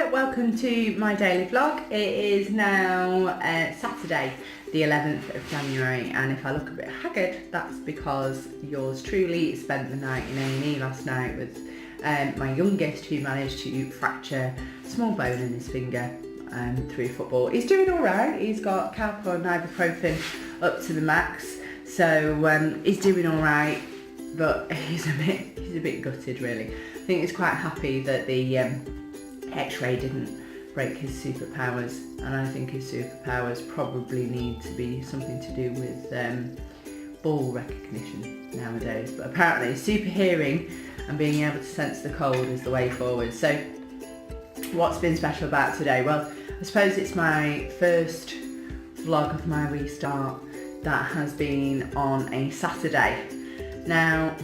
Hello, welcome to my daily vlog. It is now Saturday the 11th of January, and if I look a bit haggard, that's because yours truly spent the night in A&E last night with my youngest, who managed to fracture a small bone in his finger through football. He's doing alright, he's got Calpol and ibuprofen up to the max, so he's doing alright, but he's a bit gutted really. I think he's quite happy that the X-ray didn't break his superpowers, and I think his superpowers probably need to be something to do with ball recognition nowadays. But apparently super hearing and being able to sense the cold is the way forward. So what's been special about today? Well, I suppose it's my first vlog of my restart that has been on a Saturday. Now,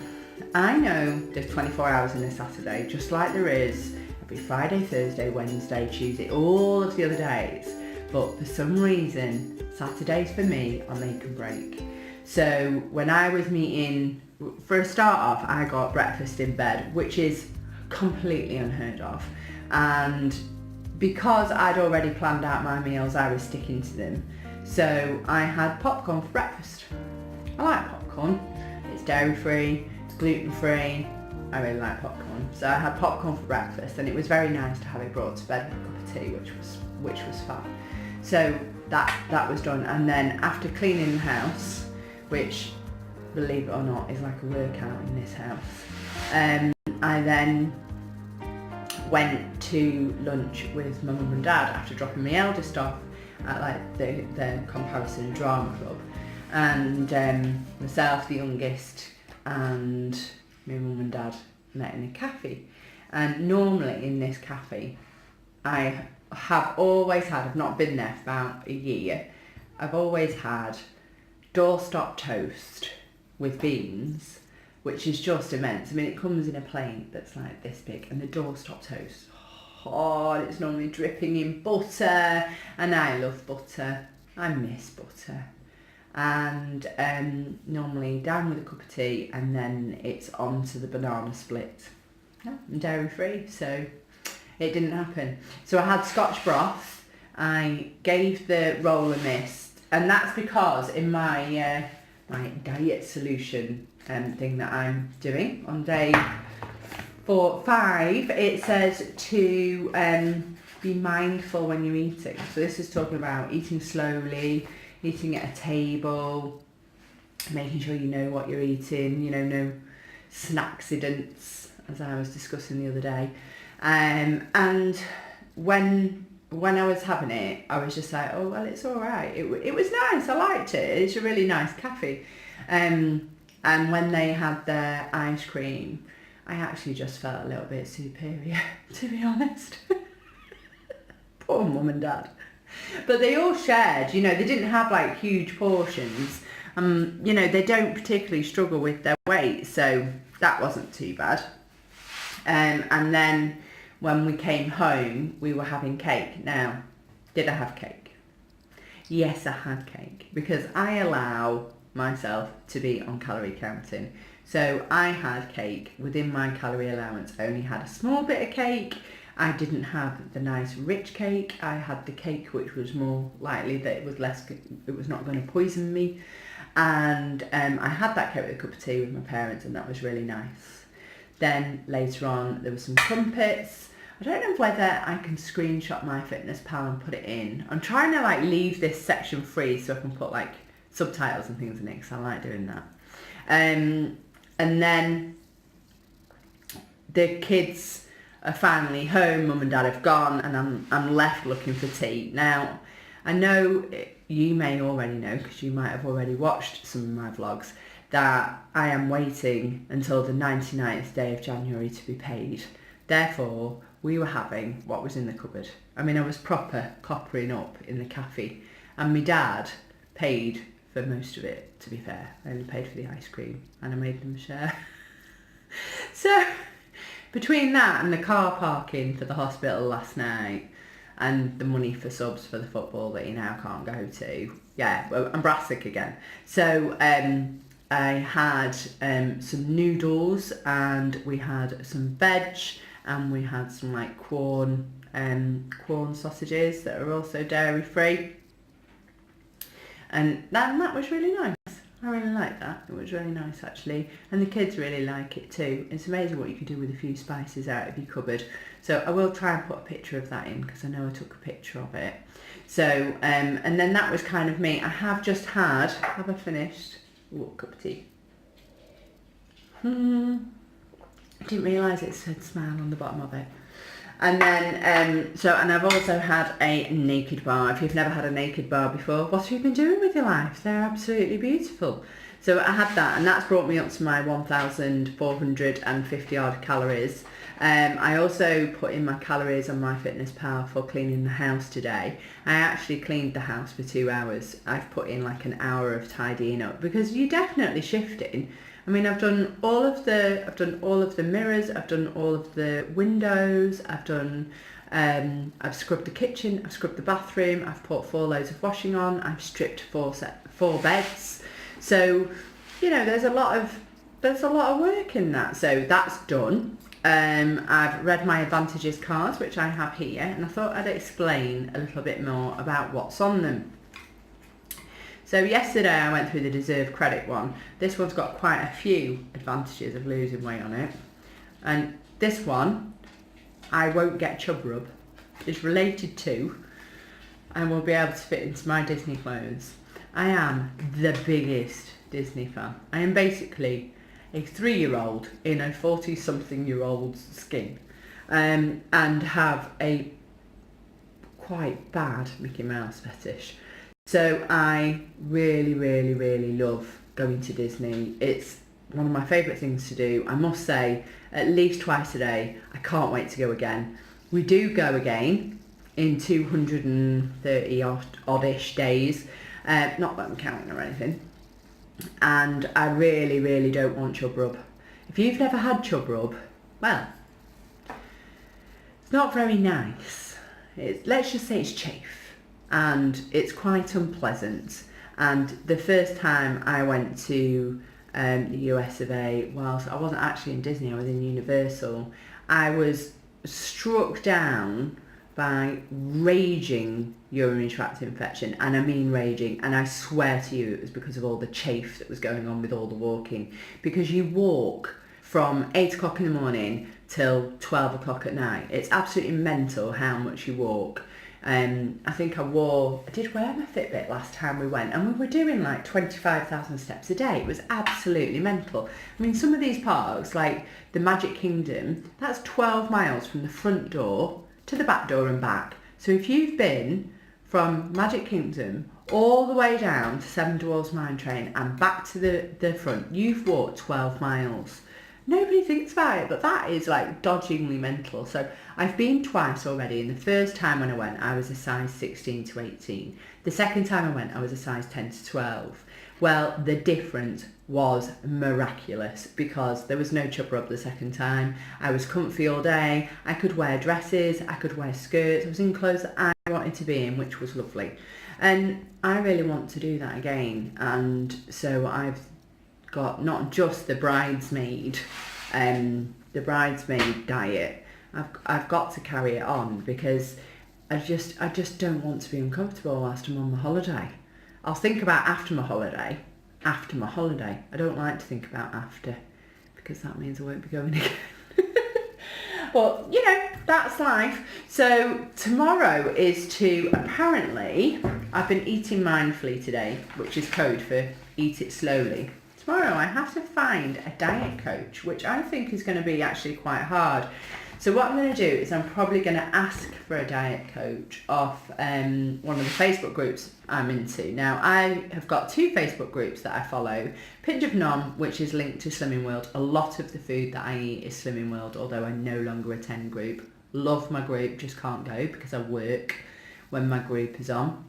I know there's 24 hours in a Saturday, just like there is every Friday, Thursday, Wednesday, Tuesday, all of the other days. But for some reason, Saturdays for me are make and break. So when I was meeting, for a start off, I got breakfast in bed, which is completely unheard of. And because I'd already planned out my meals, I was sticking to them. So I had popcorn for breakfast. I like popcorn. It's dairy free, it's gluten free. I really like popcorn. So I had popcorn for breakfast, and it was very nice to have it brought to bed with a cup of tea, which was fun. So that was done, and then after cleaning the house, which, believe it or not, is like a workout in this house, I then went to lunch with my mum and dad after dropping my eldest off at like the comparison drama club, and myself, the youngest, and my mum and dad met in a cafe. And normally in this cafe, I have always had, I've not been there for about a year, I've always had doorstop toast with beans, which is just immense. I mean, it comes in a plate that's like this big, and the doorstop toast, oh, it's normally dripping in butter, and I love butter, I miss butter. And normally down with a cup of tea, and then it's on to the banana split. I'm dairy free, so it didn't happen. So I had Scotch broth. I gave the roll a miss, and that's because in my my diet solution thing that I'm doing on day 5, it says to be mindful when you're eating. So this is talking about eating slowly, eating at a table, making sure you know what you're eating, you know, no snacksidents, as I was discussing the other day. And when I was having it, I was just like, oh, well, it's all right. It was nice. I liked it. It's a really nice cafe. And when they had their ice cream, I actually just felt a little bit superior, to be honest. Poor mum and dad. But they all shared, you know, they didn't have like huge portions. You know, they don't particularly struggle with their weight, so that wasn't too bad. And then when we came home, we were having cake. Now, did I have cake? Yes, I had cake, because I allow myself to be on calorie counting. So I had cake within my calorie allowance. I only had a small bit of cake. I didn't have the nice rich cake. I had the cake which was more likely that it was not going to poison me. And I had that cake with a cup of tea with my parents, and that was really nice. Then later on there were some crumpets. I don't know whether I can screenshot my Fitness Pal and put it in. I'm trying to like leave this section free so I can put like subtitles and things in it, because I like doing that. And then the kids are finally home, mum and dad have gone, and I'm left looking for tea. Now, I know you may already know, because you might have already watched some of my vlogs, that I am waiting until the 99th day of January to be paid. Therefore, we were having what was in the cupboard. I mean, I was proper coppering up in the cafe, and my dad paid for most of it, to be fair. I only paid for the ice cream, and I made them share. So between that and the car parking for the hospital last night, and the money for subs for the football that you now can't go to, yeah, well, I'm brassic again. So I had some noodles, and we had some veg, and we had some like corn sausages that are also dairy free, and that was really nice. I really like that. It was really nice actually, and the kids really like it too. It's amazing what you can do with a few spices out of your cupboard. So I will try and put a picture of that in, because I know I took a picture of it. So and then that was kind of me. I have just had, have I finished? Ooh, cup of tea. I didn't realise it said smile on the bottom of it. And then, and I've also had a naked bar. If you've never had a naked bar before, what have you been doing with your life? They're absolutely beautiful. So I had that, and that's brought me up to my 1,450 odd calories. I also put in my calories on MyFitnessPal for cleaning the house today. I actually cleaned the house for 2 hours. I've put in like an hour of tidying up, because you're definitely shifting. I mean, I've done all of the mirrors, I've done all of the windows, I've scrubbed the kitchen, I've scrubbed the bathroom, I've put 4 loads of washing on, I've stripped 4 beds. So, you know, there's a lot of work in that. So that's done. I've read my advantages cards, which I have here, and I thought I'd explain a little bit more about what's on them. So yesterday I went through the deserve credit one. This one's got quite a few advantages of losing weight on it. And this one, I won't get chub rub, is related to, and will be able to fit into my Disney clothes. I am the biggest Disney fan. I am basically a 3-year-old in a 40-something-year-old's skin, and have a quite bad Mickey Mouse fetish. So I really, really, really love going to Disney. It's one of my favourite things to do. I must say, at least twice a day. I can't wait to go again. We do go again in 230 oddish days. Not that I'm counting or anything. And I really, really don't want chub rub. If you've never had chub rub, well, it's not very nice. Let's just say it's chafe. And it's quite unpleasant. And the first time I went to the US of A, whilst I wasn't actually in Disney, I was in Universal, I was struck down by raging urinary tract infection, and I mean raging, and I swear to you it was because of all the chafe that was going on with all the walking, because you walk from 8 o'clock in the morning till 12 o'clock at night. It's absolutely mental how much you walk. I think I did wear my Fitbit last time we went, and we were doing like 25,000 steps a day. It was absolutely mental. I mean, some of these parks, like the Magic Kingdom, that's 12 miles from the front door to the back door and back. So if you've been from Magic Kingdom all the way down to Seven Dwarfs Mine Train and back to the front, you've walked 12 miles. Nobody thinks about it, but that is like dodgingly mental. So I've been twice already, and the first time when I went, I was a size 16 to 18. The second time I went, I was a size 10 to 12. Well, the difference was miraculous, because there was no chub rub the second time. I was comfy all day. I could wear dresses, I could wear skirts. I was in clothes that I wanted to be in, which was lovely. And I really want to do that again. And so I've got not just the bridesmaid diet. I've got to carry it on, because I just don't want to be uncomfortable whilst I'm on my holiday. I'll think about after my holiday. I don't like to think about after, because that means I won't be going again. But, you know, that's life. So tomorrow is to, apparently, I've been eating mindfully today, which is code for eat it slowly. Tomorrow I have to find a diet coach, which I think is going to be actually quite hard. So what I'm going to do is I'm probably going to ask for a diet coach off one of the Facebook groups I'm into. Now, I have got 2 Facebook groups that I follow. Pinch of Nom, which is linked to Slimming World. A lot of the food that I eat is Slimming World, although I no longer attend group. Love my group, just can't go because I work when my group is on.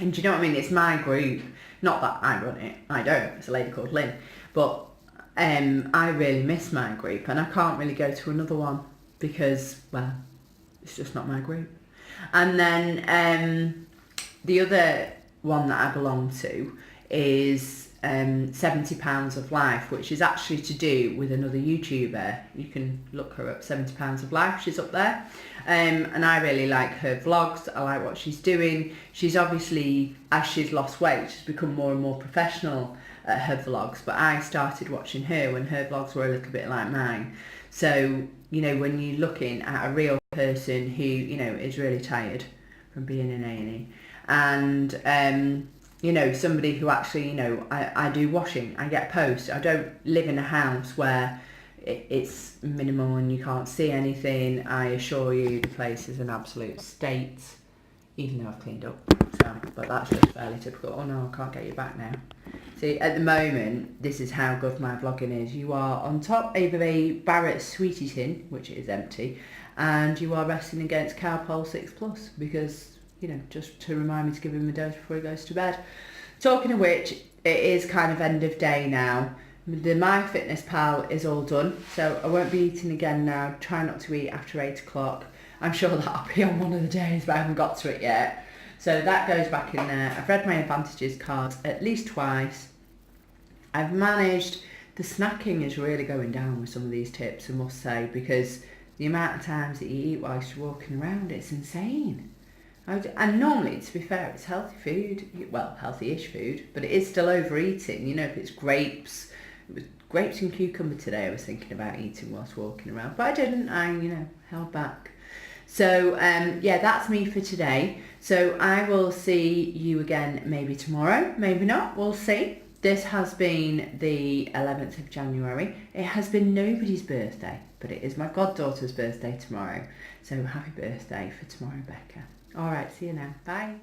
And do you know what I mean? It's my group. Not that I run it. I don't. It's a lady called Lynn. But I really miss my group, and I can't really go to another one because, well, it's just not my group. And then the other one that I belong to is £70 of Life, which is actually to do with another YouTuber. You can look her up, £70 of Life, she's up there. And I really like her vlogs. I like what she's doing. She's obviously, as she's lost weight, she's become more and more professional at her vlogs, but I started watching her when her vlogs were a little bit like mine. So, you know, when you're looking at a real person who, you know, is really tired from being in A&E, and you know, somebody who actually, you know, I do washing, I get post. I don't live in a house where it's minimal and you can't see anything. I assure you the place is an absolute state, even though I've cleaned up. So, but that's just fairly typical. Oh no, I can't get you back now. See, at the moment, this is how good my vlogging is. You are on top of a Barrett Sweetie tin, which is empty, and you are resting against Cowpole 6 Plus because, you know, just to remind me to give him a dose before he goes to bed. Talking of which, it is kind of end of day now. The MyFitnessPal is all done, so I won't be eating again now. Try not to eat after 8 o'clock. I'm sure that'll be on one of the days, but I haven't got to it yet. So that goes back in there. I've read my advantages cards at least twice. I've managed, the snacking is really going down with some of these tips, I must say, because the amount of times that you eat whilst you're walking around, it's insane. And normally, to be fair, it's healthy food, well, healthy-ish food, but it is still overeating. You know, if it's grapes, it was grapes and cucumber today I was thinking about eating whilst walking around, but I didn't, I, you know, held back. So, yeah, that's me for today. So I will see you again maybe tomorrow, maybe not, we'll see. This has been the 11th of January. It has been nobody's birthday, but it is my goddaughter's birthday tomorrow. So happy birthday for tomorrow, Becca. All right, see you now. Bye.